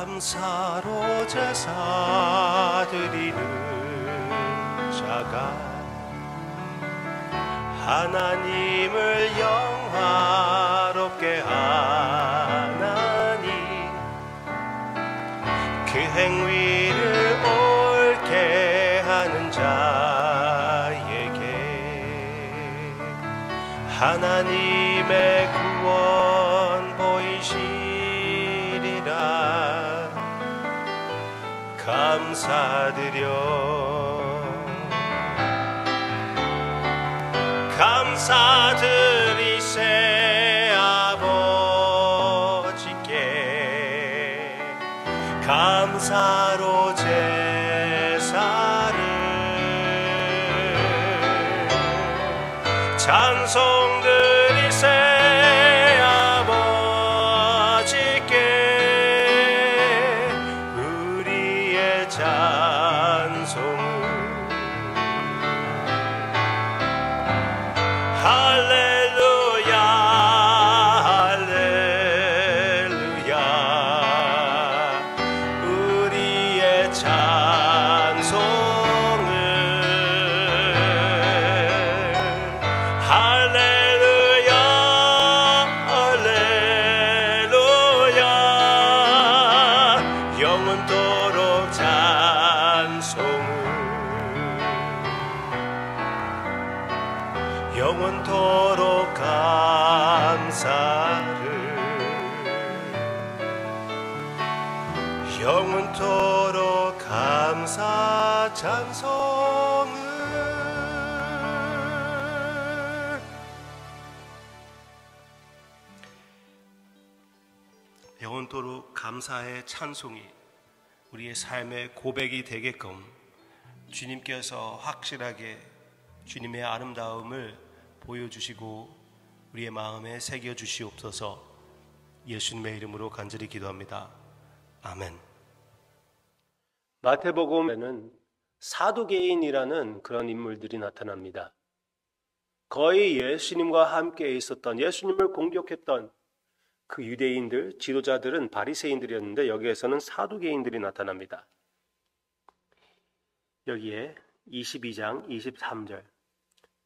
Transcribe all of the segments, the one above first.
감사로 제사 드리는 자가 하나님을 영화롭게 하나니 그 행위를 옳게 하는 자에게 하나님의 구원 보이시리라. 감사드려 감사드리세 아버지께 감사로 제사를 찬송 드리세 아버지께 우리의 찬송을 할렐루야 할렐루야 우리의 찬송을 할렐루야 할렐루야 영원토록 찬송을 영원토록 감사를 영원토록 감사 찬송을 영원토록 감사의 찬송이 우리의 삶의 고백이 되게끔 주님께서 확실하게 주님의 아름다움을 보여주시고 우리의 마음에 새겨주시옵소서. 예수님의 이름으로 간절히 기도합니다. 아멘. 마태복음에는 사두개인이라는 그런 인물들이 나타납니다. 거의 예수님과 함께 있었던, 예수님을 공격했던 그 유대인들, 지도자들은 바리새인들이었는데 여기에서는 사두개인들이 나타납니다. 여기에 22장 23절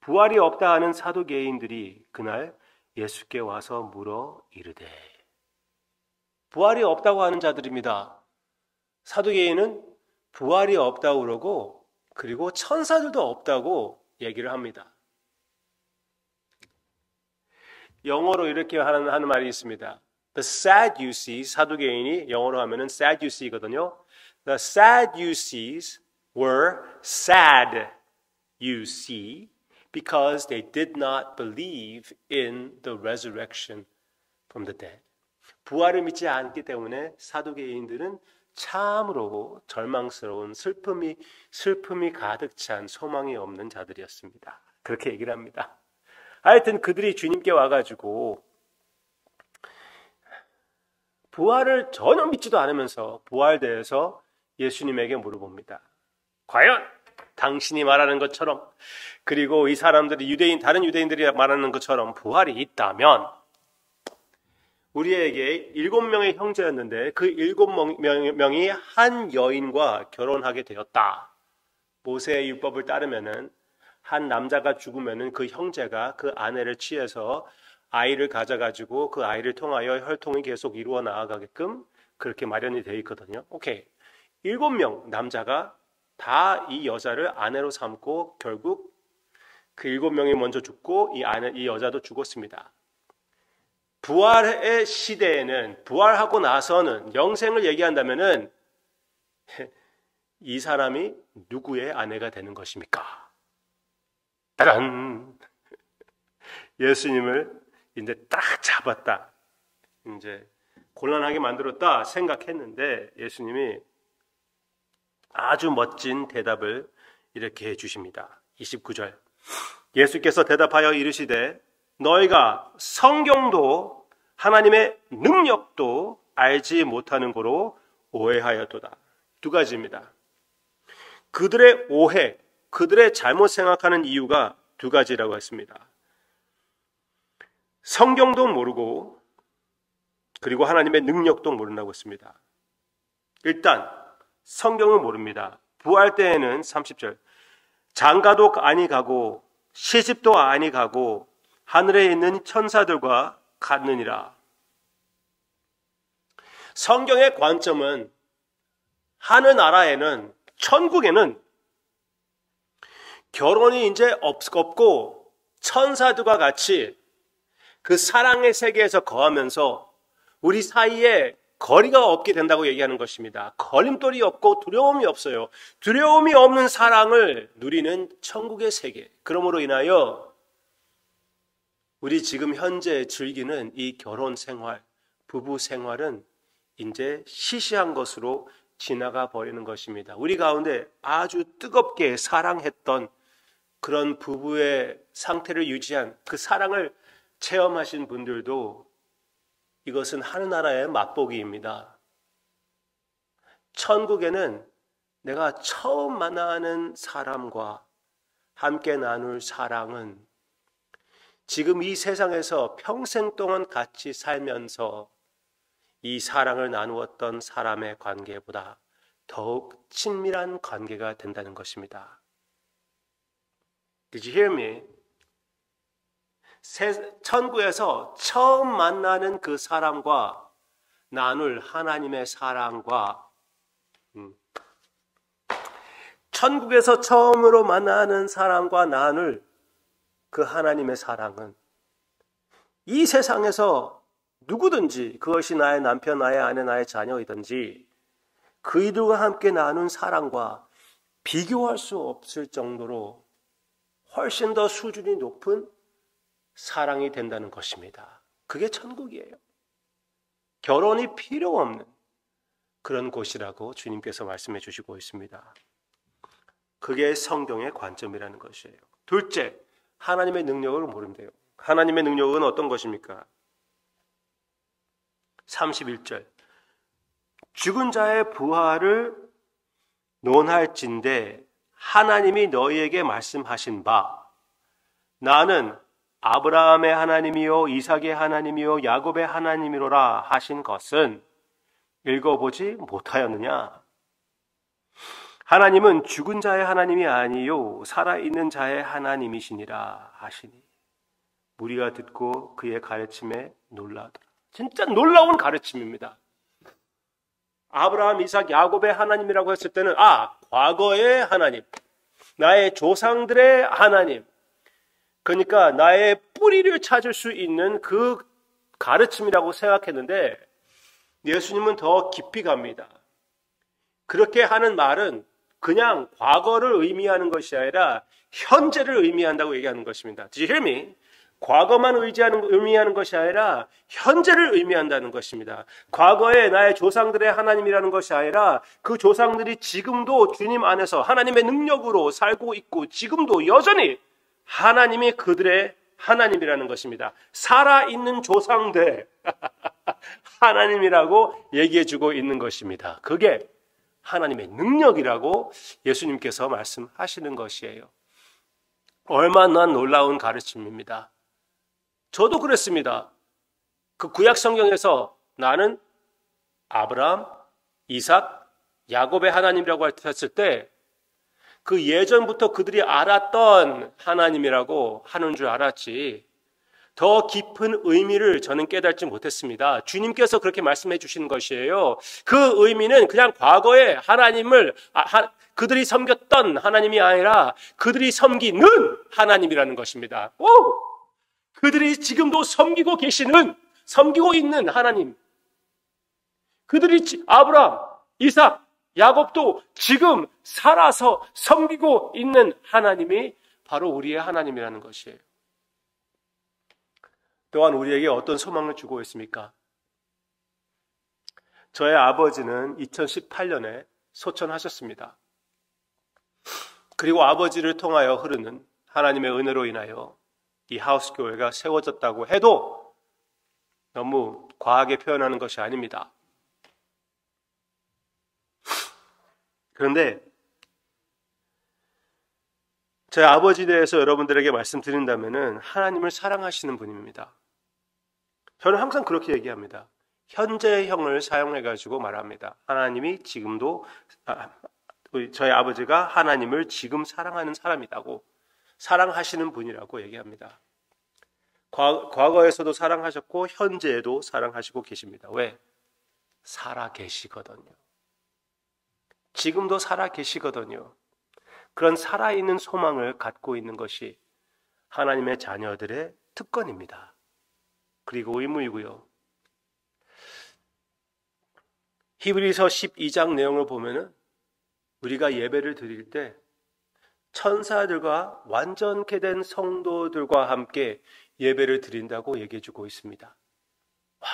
부활이 없다 하는 사두개인들이 그날 예수께 와서 물어 이르되. 부활이 없다고 하는 자들입니다. 사두개인은 부활이 없다고 그러고 그리고 천사들도 없다고 얘기를 합니다. 영어로 이렇게 하는 말이 있습니다. The Sadducees, 사두개인이 영어로 하면은 Sadducee거든요. The Sadducees were sad, you see, because they did not believe in the resurrection from the dead. 부활을 믿지 않기 때문에 사두개인들은 참으로 절망스러운 슬픔이 가득 찬 소망이 없는 자들이었습니다. 그렇게 얘기를 합니다. 하여튼 그들이 주님께 와가지고 부활을 전혀 믿지도 않으면서 부활대에서 예수님에게 물어봅니다. 과연 당신이 말하는 것처럼 그리고 이 사람들이 다른 유대인들이 말하는 것처럼 부활이 있다면 우리에게 7명의 형제였는데 그 7명이 한 여인과 결혼하게 되었다. 모세의 율법을 따르면은 한 남자가 죽으면은 그 형제가 그 아내를 취해서 아이를 가져가지고 그 아이를 통하여 혈통이 계속 이루어 나아가게끔 그렇게 마련이 되어 있거든요. 오케이. 7명 남자가 다 이 여자를 아내로 삼고 결국 그 7명이 먼저 죽고 이 여자도 죽었습니다. 부활의 시대에는 부활하고 나서는 영생을 얘기한다면은 이 사람이 누구의 아내가 되는 것입니까? 따란! 예수님을 이제 딱 잡았다. 이제 곤란하게 만들었다 생각했는데 예수님이 아주 멋진 대답을 이렇게 해주십니다. 29절 예수께서 대답하여 이르시되 너희가 성경도 하나님의 능력도 알지 못하는 거로 오해하였도다. 두 가지입니다. 그들의 오해, 그들의 잘못 생각하는 이유가 두 가지라고 했습니다. 성경도 모르고 그리고 하나님의 능력도 모른다고 했습니다. 일단 성경은 모릅니다. 부활 때에는 30절 장가도 아니 가고 시집도 아니 가고 하늘에 있는 천사들과 같느니라. 성경의 관점은 하늘나라에는 천국에는 결혼이 이제 없고 천사들과 같이 그 사랑의 세계에서 거하면서 우리 사이에 거리가 없게 된다고 얘기하는 것입니다. 걸림돌이 없고 두려움이 없어요. 두려움이 없는 사랑을 누리는 천국의 세계. 그러므로 인하여 우리 지금 현재 즐기는 이 결혼 생활, 부부 생활은 이제 시시한 것으로 지나가 버리는 것입니다. 우리 가운데 아주 뜨겁게 사랑했던 그런 부부의 상태를 유지한 그 사랑을 체험하신 분들도 이것은 하늘나라의 맛보기입니다. 천국에는 내가 처음 만나는 사람과 함께 나눌 사랑은 지금 이 세상에서 평생 동안 같이 살면서 이 사랑을 나누었던 사람의 관계보다 더욱 친밀한 관계가 된다는 것입니다. Did you hear me? 천국에서 처음 만나는 그 사람과 나눌 하나님의 사랑과 천국에서 처음으로 만나는 사람과 나눌 그 하나님의 사랑은 이 세상에서 누구든지 그것이 나의 남편, 나의 아내, 나의 자녀이든지 그이들과 함께 나눈 사랑과 비교할 수 없을 정도로 훨씬 더 수준이 높은 사랑이 된다는 것입니다. 그게 천국이에요. 결혼이 필요 없는 그런 곳이라고 주님께서 말씀해 주시고 있습니다. 그게 성경의 관점이라는 것이에요. 둘째, 하나님의 능력을 모른대요. 하나님의 능력은 어떤 것입니까? 31절 죽은 자의 부활을 논할진대 하나님이 너희에게 말씀하신 바 나는 아브라함의 하나님이요 이삭의 하나님이요 야곱의 하나님이로라 하신 것은 읽어보지 못하였느냐? 하나님은 죽은 자의 하나님이 아니요 살아있는 자의 하나님이시니라 하시니 무리가 듣고 그의 가르침에 놀라더라. 진짜 놀라운 가르침입니다. 아브라함, 이삭, 야곱의 하나님이라고 했을 때는 과거의 하나님, 나의 조상들의 하나님, 그러니까 나의 뿌리를 찾을 수 있는 그 가르침이라고 생각했는데 예수님은 더 깊이 갑니다. 그렇게 하는 말은 그냥 과거를 의미하는 것이 아니라 현재를 의미한다고 얘기하는 것입니다. Did you hear me? 과거만 의미하는 것이 아니라 현재를 의미한다는 것입니다. 과거에 나의 조상들의 하나님이라는 것이 아니라 그 조상들이 지금도 주님 안에서 하나님의 능력으로 살고 있고 지금도 여전히 하나님이 그들의 하나님이라는 것입니다. 살아있는 조상들 하나님이라고 얘기해주고 있는 것입니다. 그게 하나님의 능력이라고 예수님께서 말씀하시는 것이에요. 얼마나 놀라운 가르침입니다. 저도 그랬습니다. 그 구약 성경에서 나는 아브라함, 이삭, 야곱의 하나님이라고 했을 때 그 예전부터 그들이 알았던 하나님이라고 하는 줄 알았지 더 깊은 의미를 저는 깨닫지 못했습니다. 주님께서 그렇게 말씀해 주신 것이에요. 그 의미는 그냥 과거에 하나님을 그들이 섬겼던 하나님이 아니라 그들이 섬기는 하나님이라는 것입니다. 그들이 지금도 섬기고 있는 하나님. 그들이 아브라함, 이삭, 야곱도 지금 살아서 섬기고 있는 하나님이 바로 우리의 하나님이라는 것이에요. 또한 우리에게 어떤 소망을 주고 있습니까? 저의 아버지는 2018년에 소천하셨습니다. 그리고 아버지를 통하여 흐르는 하나님의 은혜로 인하여 이 하우스 교회가 세워졌다고 해도 너무 과하게 표현하는 것이 아닙니다. 그런데 제 아버지에 대해서 여러분들에게 말씀드린다면 하나님을 사랑하시는 분입니다. 저는 항상 그렇게 얘기합니다. 현재형을 사용해 가지고 말합니다. 하나님이 지금도 저희 아버지가 하나님을 지금 사랑하는 사람이라고, 사랑하시는 분이라고 얘기합니다. 과거에서도 사랑하셨고 현재에도 사랑하시고 계십니다. 왜? 살아 계시거든요. 지금도 살아 계시거든요. 그런 살아있는 소망을 갖고 있는 것이 하나님의 자녀들의 특권입니다. 그리고 의무이고요. 히브리서 12장 내용을 보면은 우리가 예배를 드릴 때 천사들과 완전케 된 성도들과 함께 예배를 드린다고 얘기해 주고 있습니다. 와,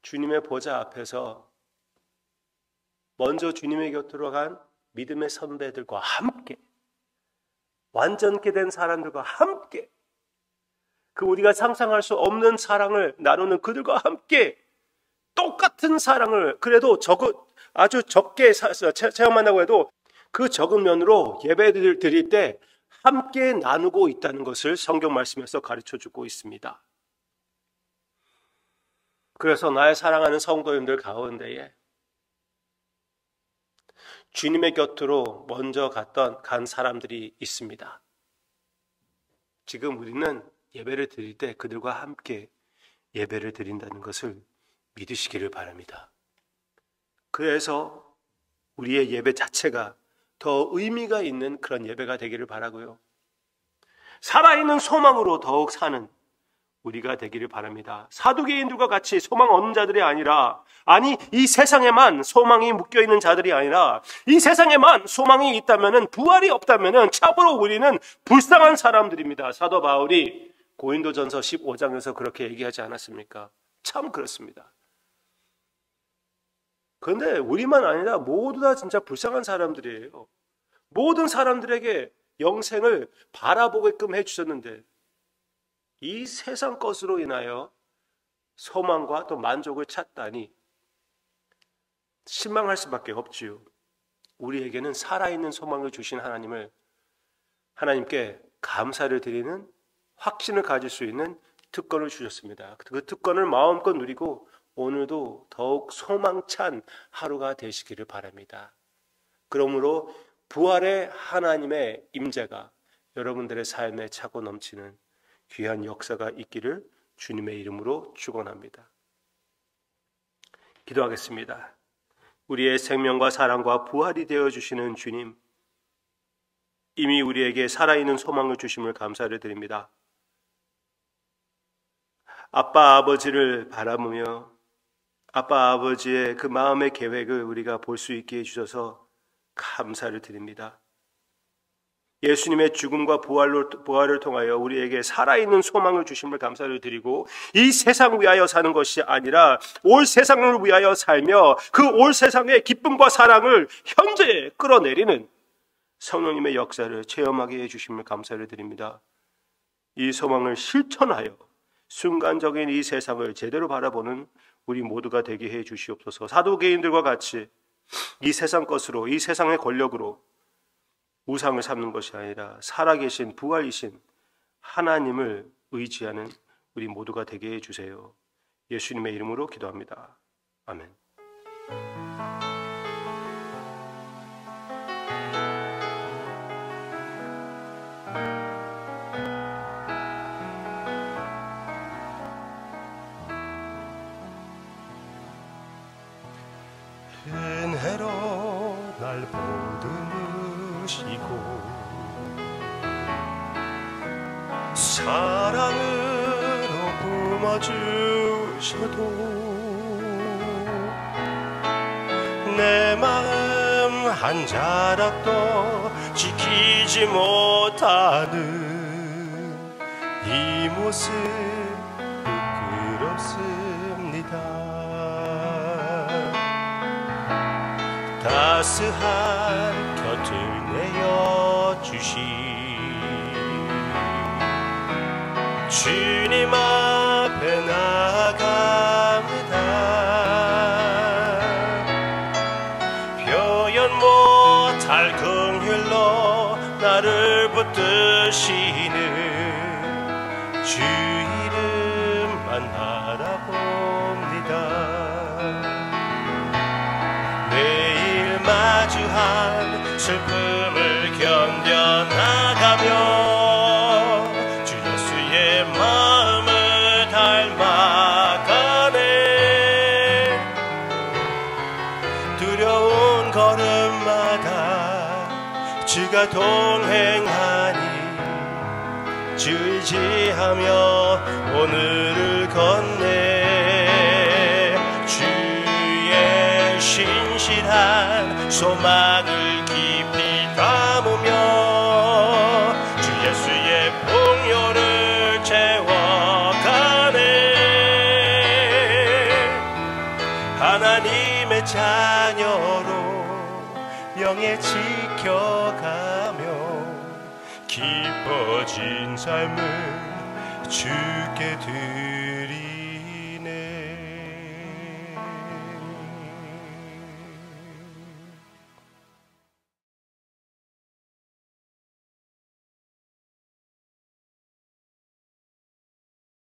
주님의 보좌 앞에서 먼저 주님의 곁으로 간 믿음의 선배들과 함께, 완전케 된 사람들과 함께, 그 우리가 상상할 수 없는 사랑을 나누는 그들과 함께 똑같은 사랑을, 그래도 아주 적게 체험한다고 해도 그 적은 면으로 예배를 드릴 때 함께 나누고 있다는 것을 성경 말씀에서 가르쳐주고 있습니다. 그래서 나의 사랑하는 성도님들 가운데에 주님의 곁으로 먼저 간 사람들이 있습니다. 지금 우리는 예배를 드릴 때 그들과 함께 예배를 드린다는 것을 믿으시기를 바랍니다. 그래서 우리의 예배 자체가 더 의미가 있는 그런 예배가 되기를 바라고요. 살아있는 소망으로 더욱 사는 우리가 되기를 바랍니다. 사두개인들과 같이 소망 없는 자들이 아니라, 아니 이 세상에만 소망이 묶여있는 자들이 아니라, 이 세상에만 소망이 있다면, 부활이 없다면 참으로 우리는 불쌍한 사람들입니다. 사도 바울이 고린도전서 15장에서 그렇게 얘기하지 않았습니까? 참 그렇습니다. 그런데 우리만 아니라 모두 다 진짜 불쌍한 사람들이에요. 모든 사람들에게 영생을 바라보게끔 해주셨는데 이 세상 것으로 인하여 소망과 또 만족을 찾다니 실망할 수밖에 없지요. 우리에게는 살아있는 소망을 주신 하나님께 감사를 드리는 확신을 가질 수 있는 특권을 주셨습니다. 그 특권을 마음껏 누리고 오늘도 더욱 소망찬 하루가 되시기를 바랍니다. 그러므로 부활의 하나님의 임재가 여러분들의 삶에 차고 넘치는 귀한 역사가 있기를 주님의 이름으로 축원합니다. 기도하겠습니다. 우리의 생명과 사랑과 부활이 되어주시는 주님, 이미 우리에게 살아있는 소망을 주심을 감사를 드립니다. 아빠 아버지를 바라보며 아빠 아버지의 그 마음의 계획을 우리가 볼 수 있게 해주셔서 감사를 드립니다. 예수님의 죽음과 부활을 통하여 우리에게 살아있는 소망을 주심을 감사를 드리고, 이 세상 위하여 사는 것이 아니라 올 세상을 위하여 살며 그 올 세상의 기쁨과 사랑을 현재에 끌어내리는 성령님의 역사를 체험하게 해주심을 감사를 드립니다. 이 소망을 실천하여 순간적인 이 세상을 제대로 바라보는 우리 모두가 되게 해 주시옵소서. 사도개인들과 같이 이 세상 것으로, 이 세상의 권력으로 우상을 삼는 것이 아니라 살아계신 부활이신 하나님을 의지하는 우리 모두가 되게 해주세요. 예수님의 이름으로 기도합니다. 아멘. 은혜로 날 보듬으시고 사랑으로 품어주셔도 내 마음 한 자락도 지키지 못하는 이 모습 부끄럽습니다. 따스한 곁을 내어주시 주님 앞에 나아갑니다. 표현 못할 긍휼로 나를 붙드시는 주 이름만 바라봅니다. 슬픔을 견뎌나가며 주 예수의 마음을 닮아가네. 두려운 걸음마다 주가 동행하니 주 의지하며 오늘을 건네. 주의 신실한 소망을 깊이 담으며 주 예수의 풍요를 채워가네. 하나님의 자녀로 영에 지켜가며 깊어진 삶을 주께 드리네.